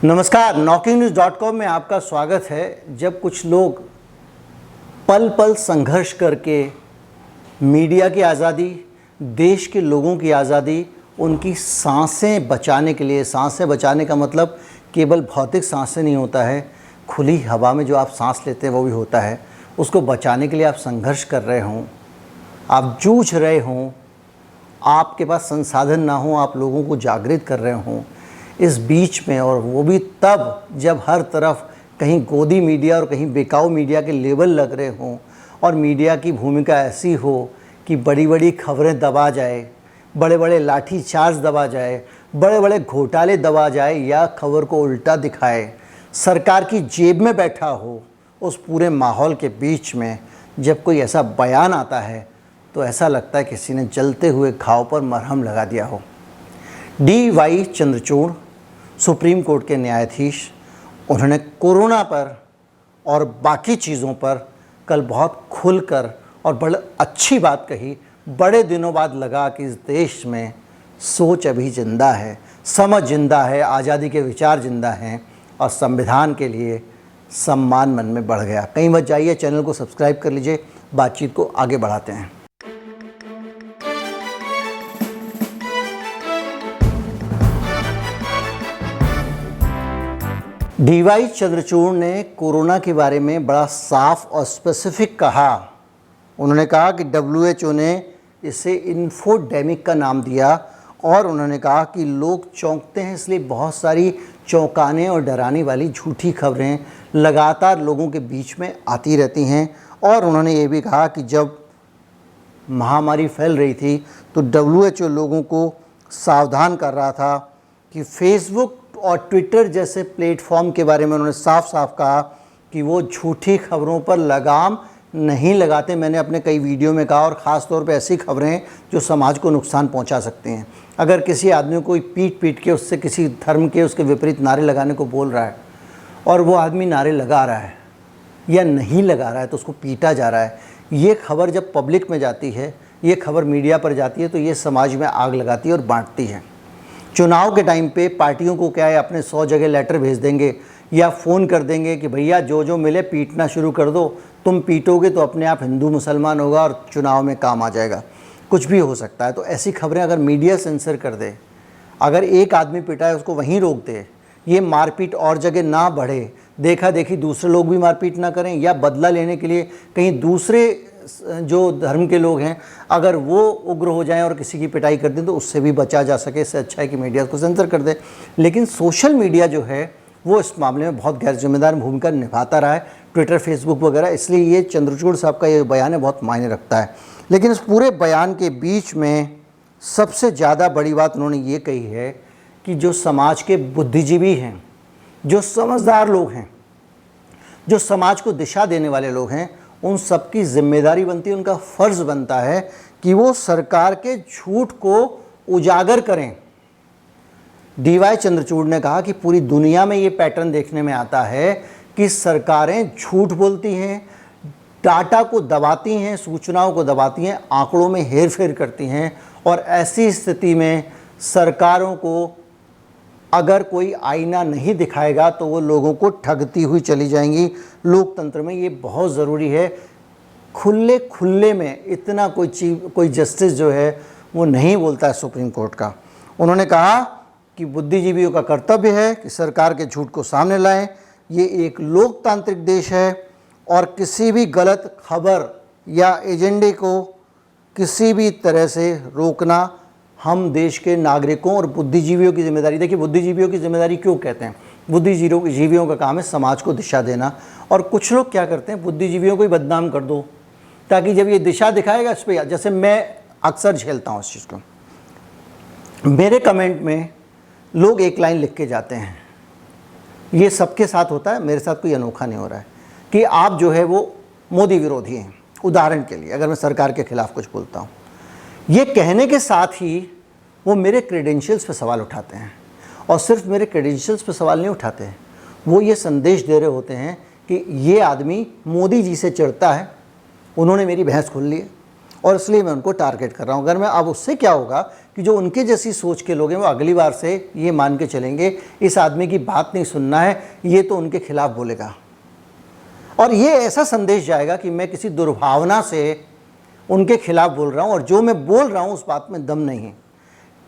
नमस्कार, NockingNews.com में आपका स्वागत है। जब कुछ लोग पल पल संघर्ष करके मीडिया की आज़ादी, देश के लोगों की आज़ादी, उनकी सांसें बचाने के लिए, सांसें बचाने का मतलब केवल भौतिक सांसें नहीं होता है, खुली हवा में जो आप सांस लेते हैं वो भी होता है। उसको बचाने के लिए आप संघर्ष कर रहे हों, आप जूझ रहे हों, आपके पास संसाधन ना हो, आप लोगों को जागृत कर रहे हों, इस बीच में, और वो भी तब जब हर तरफ कहीं गोदी मीडिया और कहीं बिकाऊ मीडिया के लेबल लग रहे हों और मीडिया की भूमिका ऐसी हो कि बड़ी बड़ी खबरें दबा जाए, बड़े बड़े लाठीचार्ज दबा जाए, बड़े बड़े घोटाले दबा जाए या खबर को उल्टा दिखाए, सरकार की जेब में बैठा हो, उस पूरे माहौल के बीच में जब कोई ऐसा बयान आता है तो ऐसा लगता है किसी ने जलते हुए घाव पर मरहम लगा दिया हो। DY चंद्रचूड़ सुप्रीम कोर्ट के न्यायाधीश, उन्होंने कोरोना पर और बाकी चीज़ों पर कल बहुत खुलकर और बड़ी अच्छी बात कही। बड़े दिनों बाद लगा कि इस देश में सोच अभी जिंदा है, समझ जिंदा है, आज़ादी के विचार जिंदा हैं और संविधान के लिए सम्मान मन में बढ़ गया। कहीं मत जाइए, चैनल को सब्सक्राइब कर लीजिए, बातचीत को आगे बढ़ाते हैं। DY चंद्रचूड़ ने कोरोना के बारे में बड़ा साफ और स्पेसिफिक कहा। उन्होंने कहा कि WHO ने इसे इन्फोडेमिक का नाम दिया और उन्होंने कहा कि लोग चौंकते हैं, इसलिए बहुत सारी चौंकाने और डराने वाली झूठी खबरें लगातार लोगों के बीच में आती रहती हैं। और उन्होंने ये भी कहा कि जब महामारी फैल रही थी तो WHO लोगों को सावधान कर रहा था कि फेसबुक और ट्विटर जैसे प्लेटफॉर्म के बारे में उन्होंने साफ साफ कहा कि वो झूठी खबरों पर लगाम नहीं लगाते। मैंने अपने कई वीडियो में कहा, और ख़ास तौर पे ऐसी खबरें जो समाज को नुकसान पहुंचा सकती हैं। अगर किसी आदमी को पीट पीट के उससे किसी धर्म के उसके विपरीत नारे लगाने को बोल रहा है और वो आदमी नारे लगा रहा है या नहीं लगा रहा है तो उसको पीटा जा रहा है, ये खबर जब पब्लिक में जाती है, ये खबर मीडिया पर जाती है तो ये समाज में आग लगाती है और बांटती है। चुनाव के टाइम पे पार्टियों को क्या है, अपने 100 जगह लेटर भेज देंगे या फ़ोन कर देंगे कि भैया जो जो मिले पीटना शुरू कर दो, तुम पीटोगे तो अपने आप हिंदू मुसलमान होगा और चुनाव में काम आ जाएगा। कुछ भी हो सकता है। तो ऐसी खबरें अगर मीडिया सेंसर कर दे, अगर एक आदमी पिटा है उसको वहीं रोक दे, ये मारपीट और जगह ना बढ़े, देखा देखी दूसरे लोग भी मारपीट ना करें, या बदला लेने के लिए कहीं दूसरे जो धर्म के लोग हैं अगर वो उग्र हो जाएं और किसी की पिटाई कर दें तो उससे भी बचा जा सके। इससे अच्छा है कि मीडिया को सेंसर कर दे। लेकिन सोशल मीडिया जो है वो इस मामले में बहुत गैर जिम्मेदार भूमिका निभाता रहा है, ट्विटर, फेसबुक वगैरह। इसलिए ये चंद्रचूड़ साहब का ये बयान है, बहुत मायने रखता है। लेकिन इस पूरे बयान के बीच में सबसे ज़्यादा बड़ी बात उन्होंने ये कही है कि जो समाज के बुद्धिजीवी हैं, जो समझदार लोग हैं, जो समाज को दिशा देने वाले लोग हैं, उन सबकी जिम्मेदारी बनती है, उनका फ़र्ज़ बनता है कि वो सरकार के झूठ को उजागर करें। DY चंद्रचूड़ ने कहा कि पूरी दुनिया में ये पैटर्न देखने में आता है कि सरकारें झूठ बोलती हैं, डाटा को दबाती हैं, सूचनाओं को दबाती हैं, आंकड़ों में हेरफेर करती हैं, और ऐसी स्थिति में सरकारों को अगर कोई आईना नहीं दिखाएगा तो वो लोगों को ठगती हुई चली जाएंगी। लोकतंत्र में ये बहुत ज़रूरी है। खुले में इतना कोई जस्टिस जो है वो नहीं बोलता है सुप्रीम कोर्ट का। उन्होंने कहा कि बुद्धिजीवियों का कर्तव्य है कि सरकार के झूठ को सामने लाएं। ये एक लोकतांत्रिक देश है और किसी भी गलत खबर या एजेंडे को किसी भी तरह से रोकना हम देश के नागरिकों और बुद्धिजीवियों की जिम्मेदारी। देखिए, बुद्धिजीवियों की जिम्मेदारी क्यों कहते हैं? बुद्धिजीवियों का काम है समाज को दिशा देना, और कुछ लोग क्या करते हैं, बुद्धिजीवियों को ही बदनाम कर दो ताकि जब ये दिशा दिखाएगा इस पर, जैसे मैं अक्सर झेलता हूँ इस चीज़ को, मेरे कमेंट में लोग एक लाइन लिख के जाते हैं, ये सबके साथ होता है, मेरे साथ कोई अनोखा नहीं हो रहा है, कि आप जो है वो मोदी विरोधी हैं। उदाहरण के लिए अगर मैं सरकार के खिलाफ कुछ बोलता हूँ, ये कहने के साथ ही वो मेरे क्रेडेंशियल्स पे सवाल उठाते हैं, और सिर्फ मेरे क्रेडेंशियल्स पे सवाल नहीं उठाते हैं, वो ये संदेश दे रहे होते हैं कि ये आदमी मोदी जी से चिढ़ता है, उन्होंने मेरी भैंस खोल ली है और इसलिए मैं उनको टारगेट कर रहा हूँ। अगर मैं अब उससे क्या होगा कि जो उनके जैसी सोच के लोग हैं वो अगली बार से ये मान के चलेंगे इस आदमी की बात नहीं सुनना है, ये तो उनके खिलाफ बोलेगा। और ये ऐसा संदेश जाएगा कि मैं किसी दुर्भावना से उनके खिलाफ बोल रहा हूँ और जो मैं बोल रहा हूँ उस बात में दम नहीं है।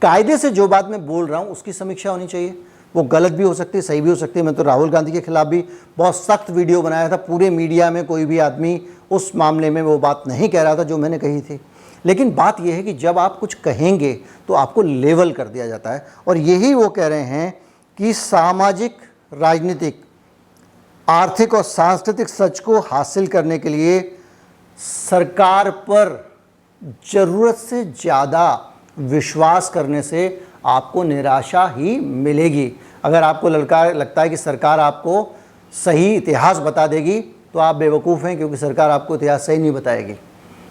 कायदे से जो बात मैं बोल रहा हूँ उसकी समीक्षा होनी चाहिए। वो गलत भी हो सकती है, सही भी हो सकती है। मैं तो राहुल गांधी के खिलाफ भी बहुत सख्त वीडियो बनाया था। पूरे मीडिया में कोई भी आदमी उस मामले में वो बात नहीं कह रहा था जो मैंने कही थी। लेकिन बात यह है कि जब आप कुछ कहेंगे तो आपको लेवल कर दिया जाता है। और यही वो कह रहे हैं कि सामाजिक, राजनीतिक, आर्थिक और सांस्कृतिक सच को हासिल करने के लिए सरकार पर ज़रूरत से ज़्यादा विश्वास करने से आपको निराशा ही मिलेगी। अगर आपको लगता है कि सरकार आपको सही इतिहास बता देगी तो आप बेवकूफ़ हैं, क्योंकि सरकार आपको इतिहास सही नहीं बताएगी।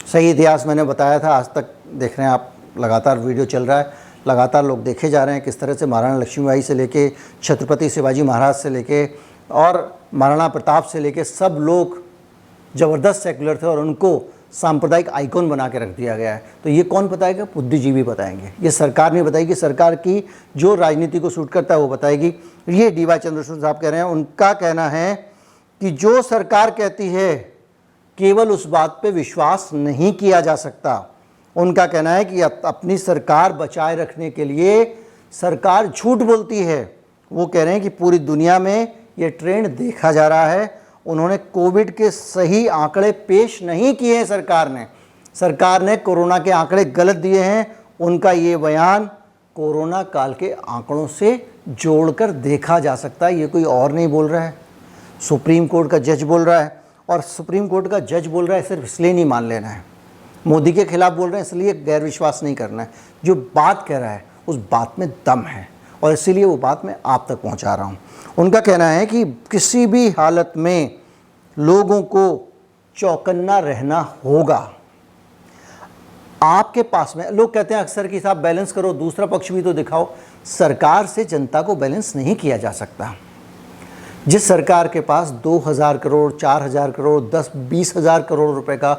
सही इतिहास मैंने बताया था, आज तक देख रहे हैं आप, लगातार वीडियो चल रहा है, लगातार लोग देखे जा रहे हैं किस तरह से महाराणा लक्ष्मीबाई से लेके छत्रपति शिवाजी महाराज से लेके और महाराणा प्रताप से लेके सब लोग ज़बरदस्त सेक्युलर थे और उनको सांप्रदायिक आइकॉन बना के रख दिया गया है। तो ये कौन बताएगा? बुद्धिजीवी बताएंगे। ये सरकार नहीं बताएगी, सरकार की जो राजनीति को सूट करता है वो बताएगी। ये डी.वाई. चंद्रचूड़ साहब कह रहे हैं। उनका कहना है कि जो सरकार कहती है केवल उस बात पे विश्वास नहीं किया जा सकता। उनका कहना है कि अपनी सरकार बचाए रखने के लिए सरकार झूठ बोलती है। वो कह रहे हैं कि पूरी दुनिया में ये ट्रेंड देखा जा रहा है। उन्होंने कोविड के सही आंकड़े पेश नहीं किए हैं। सरकार ने कोरोना के आंकड़े गलत दिए हैं। उनका ये बयान कोरोना काल के आंकड़ों से जोड़कर देखा जा सकता है। ये कोई और नहीं बोल रहा है, सुप्रीम कोर्ट का जज बोल रहा है। और सुप्रीम कोर्ट का जज बोल रहा है सिर्फ इसलिए नहीं मान लेना है, मोदी के खिलाफ बोल रहे हैं इसलिए गैर विश्वास नहीं करना है। जो बात कह रहा है उस बात में दम है और इसीलिए वो बात मैं आप तक पहुंचा रहा हूं। उनका कहना है कि किसी भी हालत में लोगों को चौकन्ना रहना होगा। आपके पास में लोग कहते हैं अक्सर कि साहब बैलेंस करो, दूसरा पक्ष भी तो दिखाओ। सरकार से जनता को बैलेंस नहीं किया जा सकता। जिस सरकार के पास 2000 करोड़, 4000 करोड़, 10-20 हज़ार करोड़ रुपए का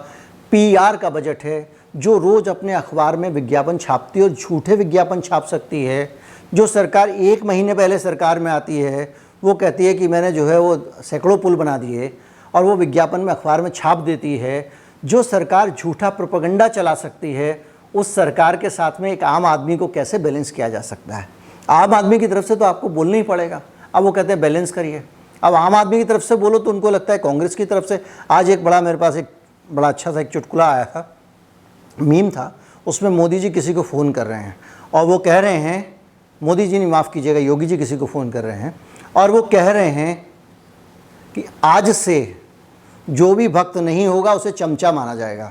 पीआर का बजट है, जो रोज़ अपने अखबार में विज्ञापन छापती है और झूठे विज्ञापन छाप सकती है, जो सरकार 1 महीने पहले सरकार में आती है, वो कहती है कि मैंने जो है वो सैकड़ों पुल बना दिए और वो विज्ञापन में अखबार में छाप देती है, जो सरकार झूठा प्रोपेगेंडा चला सकती है, उस सरकार के साथ में एक आम आदमी को कैसे बैलेंस किया जा सकता है? आम आदमी की तरफ से तो आपको बोलना ही पड़ेगा। अब वो कहते हैं बैलेंस करिए। अब आम आदमी की तरफ से बोलो तो उनको लगता है कांग्रेस की तरफ से। आज मेरे पास एक बड़ा अच्छा सा एक चुटकुला आया था, मीम था, उसमें मोदी जी किसी को फ़ोन कर रहे हैं और वो कह रहे हैं, मोदी जी नहीं माफ़ कीजिएगा, योगी जी किसी को फ़ोन कर रहे हैं और वो कह रहे हैं कि आज से जो भी भक्त नहीं होगा उसे चमचा माना जाएगा।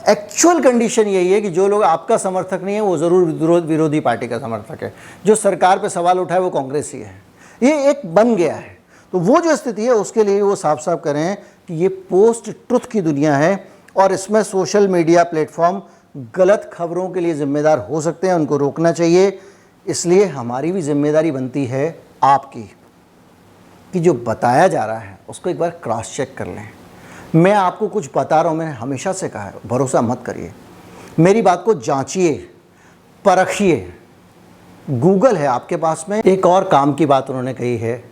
एक्चुअल कंडीशन यही है कि जो लोग आपका समर्थक नहीं है वो ज़रूर विरोधी पार्टी का समर्थक है। जो सरकार पे सवाल उठाए वो कांग्रेस ही है। ये एक बन गया है। तो वो जो स्थिति है उसके लिए वो साफ साफ कह रहे हैं कि ये पोस्ट ट्रुथ की दुनिया है और इसमें सोशल मीडिया प्लेटफॉर्म गलत खबरों के लिए जिम्मेदार हो सकते हैं, उनको रोकना चाहिए। इसलिए हमारी भी जिम्मेदारी बनती है आपकी कि जो बताया जा रहा है उसको एक बार क्रॉस चेक कर लें। मैं आपको कुछ बता रहा हूँ, मैंने हमेशा से कहा है, भरोसा मत करिए, मेरी बात को जांचिए, परखिए। गूगल है आपके पास में। एक और काम की बात उन्होंने कही है,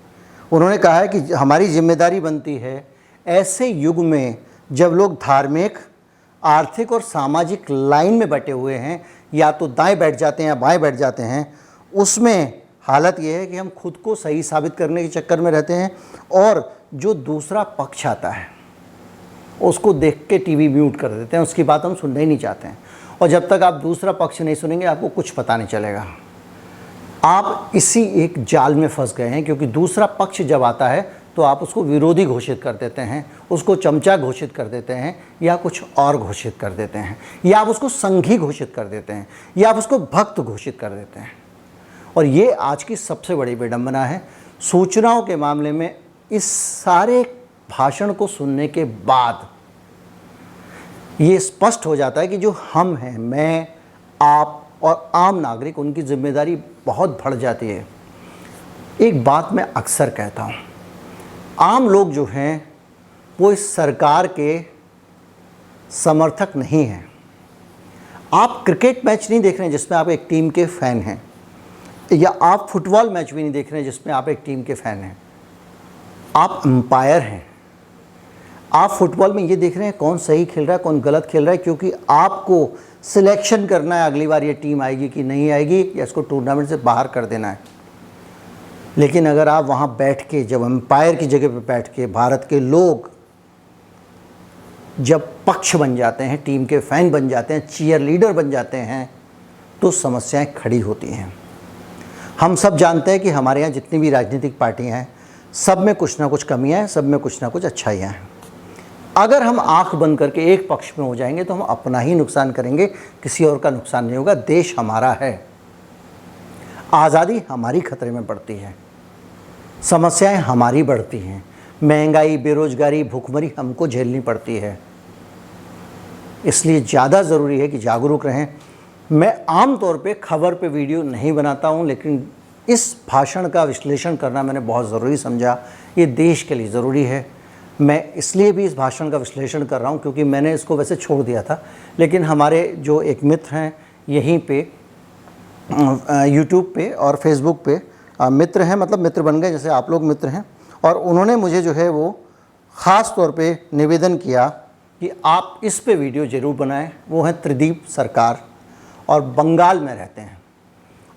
उन्होंने कहा है कि हमारी जिम्मेदारी बनती है ऐसे युग में जब लोग धार्मिक, आर्थिक और सामाजिक लाइन में बटे हुए हैं, या तो दाएं बैठ जाते हैं या बाएं बैठ जाते हैं, उसमें हालत यह है कि हम खुद को सही साबित करने के चक्कर में रहते हैं और जो दूसरा पक्ष आता है उसको देख के टीवी म्यूट कर देते हैं, उसकी बात हम सुनना ही नहीं चाहते हैं। और जब तक आप दूसरा पक्ष नहीं सुनेंगे आपको कुछ पता नहीं चलेगा। आप इसी एक जाल में फंस गए हैं, क्योंकि दूसरा पक्ष जब आता है तो आप उसको विरोधी घोषित कर देते हैं, उसको चमचा घोषित कर देते हैं, या कुछ और घोषित कर देते हैं, या आप उसको संघी घोषित कर देते हैं, या आप उसको भक्त घोषित कर देते हैं। और ये आज की सबसे बड़ी विडंबना है। सूचनाओं के मामले में इस सारे भाषण को सुनने के बाद ये स्पष्ट हो जाता है कि जो हम हैं, मैं, आप और आम नागरिक, उनकी जिम्मेदारी बहुत बढ़ जाती है। एक बात मैं अक्सर कहता हूँ, आम लोग जो हैं वो इस सरकार के समर्थक नहीं हैं। आप क्रिकेट मैच नहीं देख रहे हैं जिसमें आप एक टीम के फ़ैन हैं, या आप फुटबॉल मैच भी नहीं देख रहे हैं जिसमें आप एक टीम के फ़ैन हैं। आप अंपायर हैं। आप फुटबॉल में ये देख रहे हैं कौन सही खेल रहा है, कौन गलत खेल रहा है, क्योंकि आपको सिलेक्शन करना है अगली बार ये टीम आएगी कि नहीं आएगी, या इसको टूर्नामेंट से बाहर कर देना है। लेकिन अगर आप वहाँ बैठ के, जब अंपायर की जगह पे बैठ के भारत के लोग जब पक्ष बन जाते हैं, टीम के फ़ैन बन जाते हैं, चीयर लीडर बन जाते हैं, तो समस्याएं खड़ी होती हैं। हम सब जानते हैं कि हमारे यहाँ जितनी भी राजनीतिक पार्टियां हैं, सब में कुछ ना कुछ कमियां हैं, सब में कुछ ना कुछ अच्छाइयाँ हैं। अगर हम आंख बंद करके एक पक्ष में हो जाएंगे तो हम अपना ही नुकसान करेंगे, किसी और का नुकसान नहीं होगा। देश हमारा है, आज़ादी हमारी खतरे में पड़ती है, समस्याएं हमारी बढ़ती हैं, महंगाई, बेरोजगारी, भूखमरी हमको झेलनी पड़ती है। इसलिए ज़्यादा ज़रूरी है कि जागरूक रहें। मैं आम तौर पे खबर पे वीडियो नहीं बनाता हूँ, लेकिन इस भाषण का विश्लेषण करना मैंने बहुत ज़रूरी समझा। ये देश के लिए ज़रूरी है। मैं इसलिए भी इस भाषण का विश्लेषण कर रहा हूँ क्योंकि मैंने इसको वैसे छोड़ दिया था, लेकिन हमारे जो एक मित्र हैं यहीं पे यूट्यूब पे और फेसबुक पे मित्र हैं, मतलब मित्र बन गए जैसे आप लोग मित्र हैं, और उन्होंने मुझे जो है वो ख़ास तौर पे निवेदन किया कि आप इस पे वीडियो ज़रूर बनाएं। वो हैं त्रिदीप सरकार और बंगाल में रहते हैं,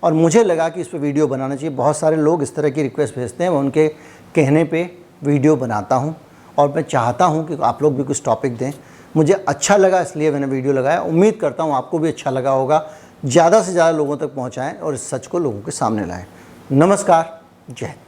और मुझे लगा कि इस पे वीडियो बनाना चाहिए। बहुत सारे लोग इस तरह की रिक्वेस्ट भेजते हैं, मैं उनके कहने पे वीडियो बनाता हूँ, और मैं चाहता हूँ कि आप लोग भी कुछ टॉपिक दें। मुझे अच्छा लगा इसलिए मैंने वीडियो लगाया। उम्मीद करता हूँ आपको भी अच्छा लगा होगा। ज़्यादा से ज़्यादा लोगों तक पहुँचाएँ और इस सच को लोगों के सामने लाएँ। नमस्कार, जय हिंद।